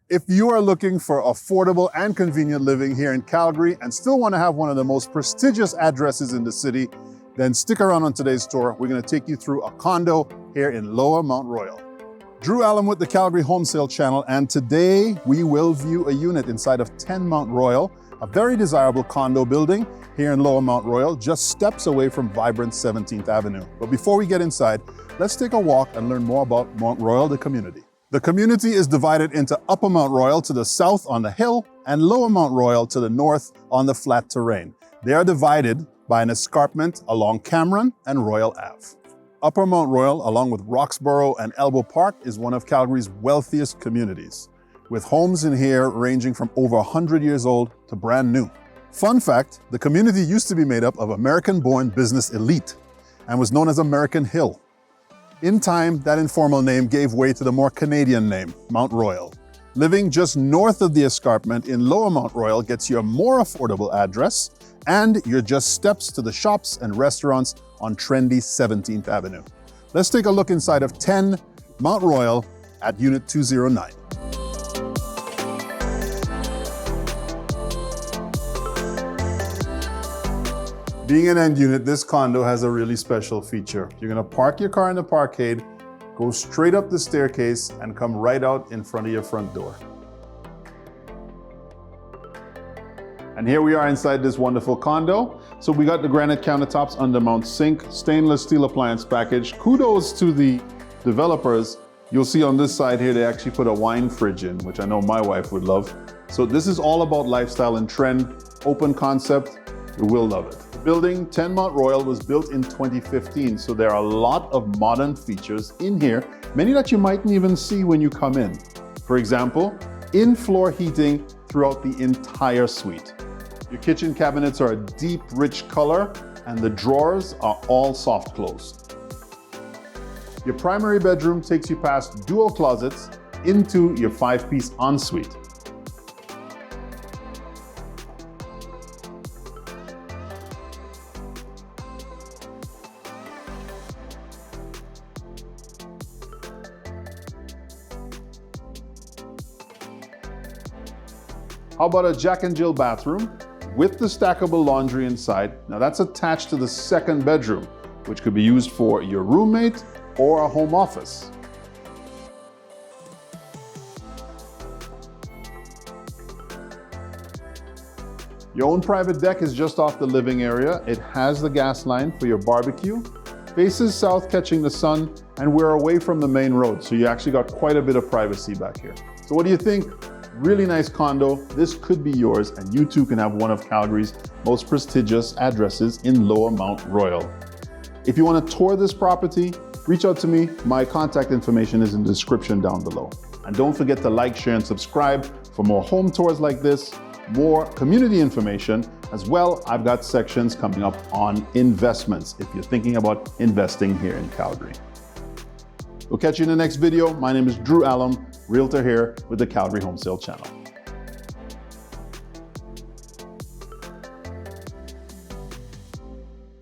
If you are looking for affordable and convenient living here in Calgary and still want to have one of the most prestigious addresses in the city, then stick around on today's tour. We're going to take you through a condo here in Lower Mount Royal. Drew Allum with the Calgary Home Sale Channel, and today we will view a unit inside of 10 Mount Royal, a very desirable condo building here in Lower Mount Royal, just steps away from vibrant 17th Avenue. But before we get inside, let's take a walk and learn more about Mount Royal, the community. The community is divided into Upper Mount Royal to the south on the hill and Lower Mount Royal to the north on the flat terrain. They are divided by an escarpment along Cameron and Royal Ave. Upper Mount Royal, along with Roxborough and Elbow Park, is one of Calgary's wealthiest communities, with homes in here ranging from over 100 years old to brand new. Fun fact, the community used to be made up of American-born business elite and was known as American Hill. In time, that informal name gave way to the more Canadian name, Mount Royal. Living just north of the escarpment in Lower Mount Royal gets you a more affordable address, and you're just steps to the shops and restaurants on trendy 17th Avenue. Let's take a look inside of 10 Mount Royal at Unit 209. Being an end unit, this condo has a really special feature. You're gonna park your car in the parkade, go straight up the staircase, and come right out in front of your front door. And here we are inside this wonderful condo. So we got the granite countertops, undermount sink, stainless steel appliance package. Kudos to the developers. You'll see on this side here, they actually put a wine fridge in, which I know my wife would love. So this is all about lifestyle and trend, open concept. You will love it. The building, 10 Mount Royal, was built in 2015, so there are a lot of modern features in here, many that you mightn't even see when you come in. For example, in-floor heating throughout the entire suite. Your kitchen cabinets are a deep, rich color, and the drawers are all soft close. Your primary bedroom takes you past dual closets into your 5-piece ensuite. How about a Jack and Jill bathroom with the stackable laundry inside? Now that's attached to the second bedroom, which could be used for your roommate or a home office. Your own private deck is just off the living area. It has the gas line for your barbecue, faces south catching the sun, and we're away from the main road, so you actually got quite a bit of privacy back here. So what do you think? Really nice condo. This could be yours, and you too can have one of Calgary's most prestigious addresses in Lower Mount Royal. If you want to tour this property, reach out to me. My contact information is in the description down below. And don't forget to like, share, and subscribe for more home tours like this, more community information. As well, I've got sections coming up on investments if you're thinking about investing here in Calgary. We'll catch you in the next video. My name is Drew Allum, realtor here with the Calgary Home Sale Channel.